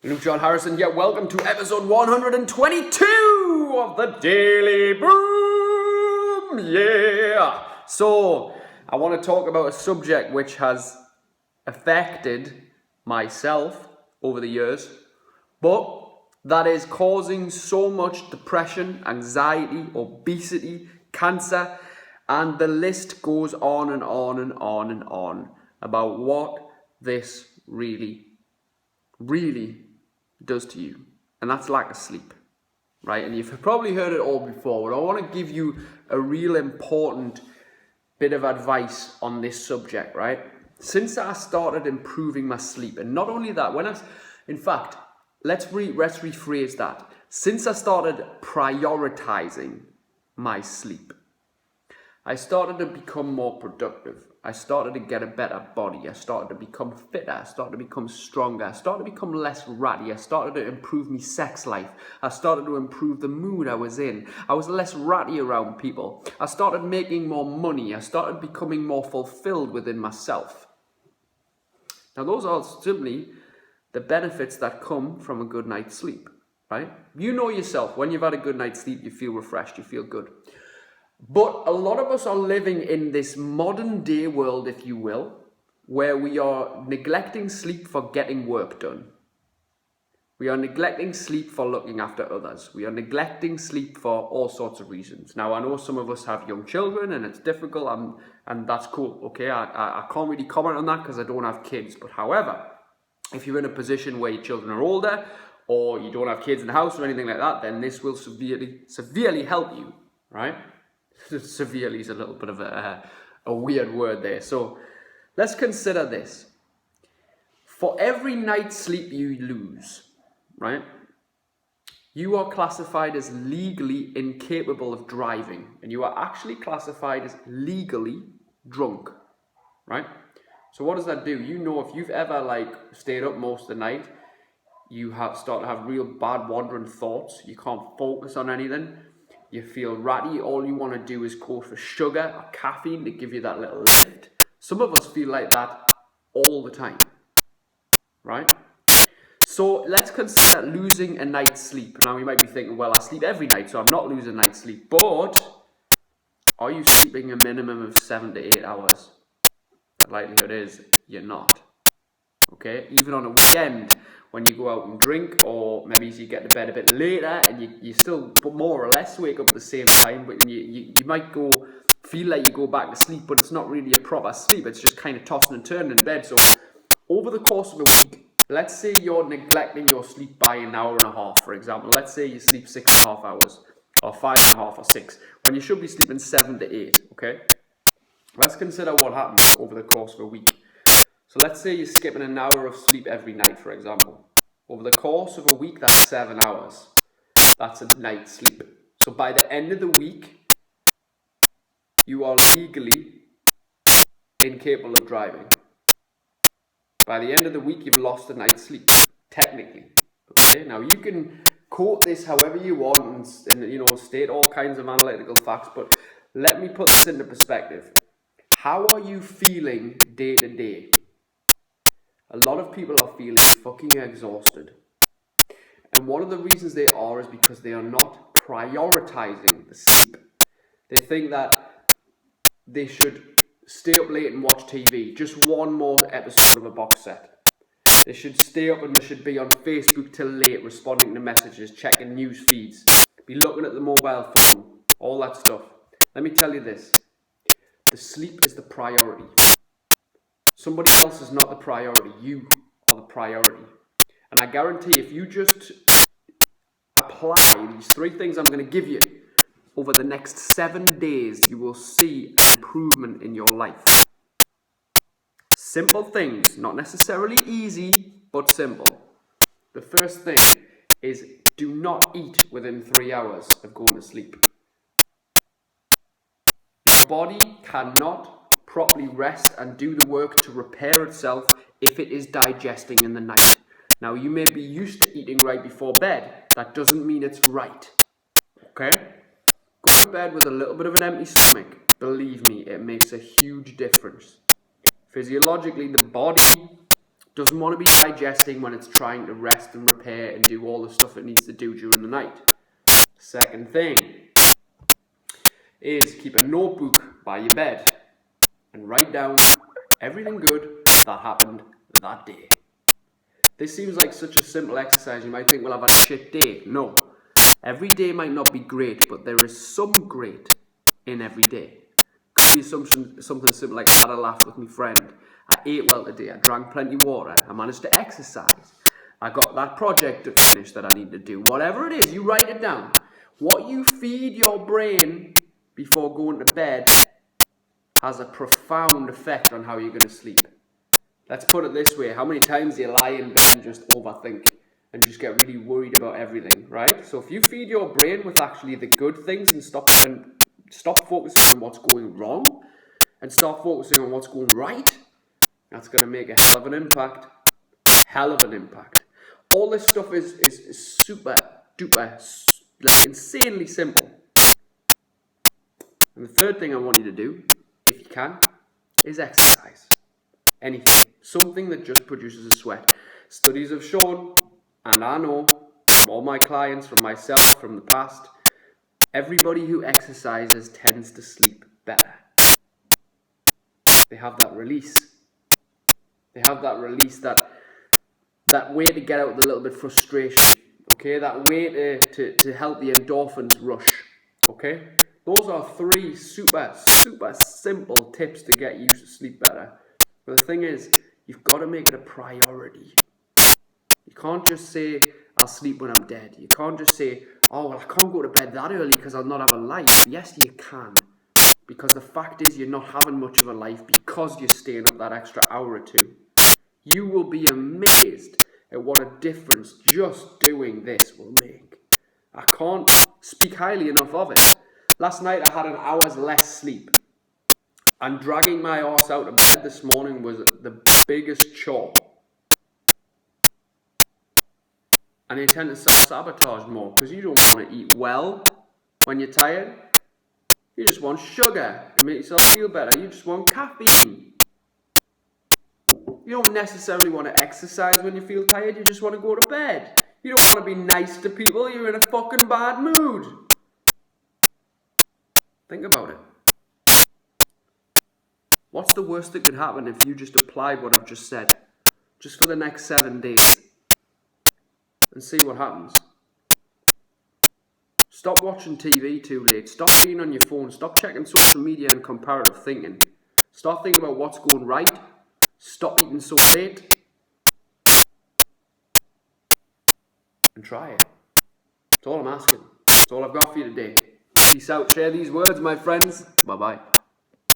Luke John Harrison here. Welcome to episode 122 of the Daily Boom. Yeah. So, I want to talk about a subject which has affected myself over the years, but that is causing so much depression, anxiety, obesity, cancer, and the list goes on and on and on and on about what this really does to you, and that's lack of sleep, right? And you've probably heard it all before, but I want to give you a real important bit of advice on this subject, right? Since I started improving my sleep, and not only that, let's rephrase that. Since I started prioritizing my sleep, I started to become more productive. I started to get a better body. I started to become fitter. I started to become stronger. I started to become less ratty. I started to improve my sex life. I started to improve the mood I was in. I was less ratty around people. I started making more money. I started becoming more fulfilled within myself. Now, those are simply the benefits that come from a good night's sleep, right? You know yourself, when you've had a good night's sleep, you feel refreshed, you feel good. But a lot of us are living in this modern day world, if you will, where we are neglecting sleep for getting work done. We are neglecting sleep for looking after others. We are neglecting sleep for all sorts of reasons. Now, I know some of us have young children and it's difficult, and that's cool, okay? I can't really comment on that because I don't have kids. But however, if you're in a position where your children are older or you don't have kids in the house or anything like that, then this will severely help you, right? Severely is a little bit of a weird word there. So let's consider this. For every night's sleep you lose, right, you are classified as legally incapable of driving, and you are actually classified as legally drunk, right? So what does that do? You know, if you've ever stayed up most of the night, you start to have real bad wandering thoughts. You can't focus on anything. You feel ratty. All you want to do is go for sugar or caffeine to give you that little lift. Some of us feel like that all the time, right? So let's consider losing a night's sleep. Now you might be thinking, well, I sleep every night, so I'm not losing a night's sleep. But are you sleeping a minimum of 7 to 8 hours? The likelihood is you're not. Okay? Even on a weekend, when you go out and drink, or maybe you get to bed a bit later and you still more or less wake up at the same time, but you might feel like you go back to sleep, but it's not really a proper sleep. It's just kind of tossing and turning in bed. So over the course of a week, let's say you're neglecting your sleep by an hour and a half, for example. Let's say you sleep 6.5 hours or 5.5 or 6, when you should be sleeping 7 to 8, okay? Let's consider what happens over the course of a week. So let's say you're skipping an hour of sleep every night, for example. Over the course of a week, that's 7 hours. That's a night's sleep. So by the end of the week, you are legally incapable of driving. By the end of the week, you've lost a night's sleep, technically. Okay? Now, you can quote this however you want and state all kinds of analytical facts, but let me put this into perspective. How are you feeling day to day? A lot of people are feeling fucking exhausted. And one of the reasons they are is because they are not prioritizing the sleep. They think that they should stay up late and watch TV, just one more episode of a box set. They should stay up and they should be on Facebook till late, responding to messages, checking news feeds, be looking at the mobile phone, all that stuff. Let me tell you this. The sleep is the priority. Somebody else is not the priority. You are the priority. And I guarantee if you just apply these 3 things I'm going to give you over the next 7 days, you will see an improvement in your life. Simple things, not necessarily easy, but simple. The first thing is do not eat within 3 hours of going to sleep. Your body cannot properly rest and do the work to repair itself if it is digesting in the night. Now, you may be used to eating right before bed. That doesn't mean it's right. Okay? Go to bed with a little bit of an empty stomach. Believe me, it makes a huge difference. Physiologically, the body Doesn't want to be digesting when it's trying to rest and repair and do all the stuff it needs to do during the night. Second thing is keep a notebook by your bed and write down everything good that happened that day. This seems like such a simple exercise. You might think, well, I've had a shit day. No. Every day might not be great, but there is some great in every day. Could be something simple like I had a laugh with my friend. I ate well today. I drank plenty of water. I managed to exercise. I got that project finished that I need to do. Whatever it is, you write it down. What you feed your brain before going to bed has a profound effect on how you're going to sleep. Let's put it this way. How many times do you lie in bed and just overthink and just get really worried about everything, right? So if you feed your brain with actually the good things and stop focusing on what's going wrong and start focusing on what's going right, that's going to make a hell of an impact. Hell of an impact. All this stuff is super duper, like insanely simple. And the third thing I want you to do, if you can, is exercise. Anything. Something that just produces a sweat. Studies have shown, and I know from all my clients, from myself, from the past, everybody who exercises tends to sleep better. They have that release. They have that release, that way to get out the little bit of frustration. Okay, that way to help the endorphins rush. Okay, those are 3 super simple tips to get you to sleep better. But the thing is, you've got to make it a priority. You can't just say, I'll sleep when I'm dead. You can't just say, oh, well, I can't go to bed that early because I'll not have a life. Yes, you can. Because the fact is you're not having much of a life because you're staying up that extra hour or 2. You will be amazed at what a difference just doing this will make. I can't speak highly enough of it. Last night I had an hour's less sleep. And dragging my arse out of bed this morning was the biggest chore. And you tend to self-sabotage more because you don't want to eat well when you're tired. You just want sugar to make yourself feel better. You just want caffeine. You don't necessarily want to exercise when you feel tired. You just want to go to bed. You don't want to be nice to people. You're in a fucking bad mood. Think about it. What's the worst that could happen if you just applied what I've just said? Just for the next 7 days. And see what happens. Stop watching TV too late. Stop being on your phone. Stop checking social media and comparative thinking. Start thinking about what's going right. Stop eating so late. And try it. That's all I'm asking. That's all I've got for you today. Peace out. Share these words, my friends. Bye-bye.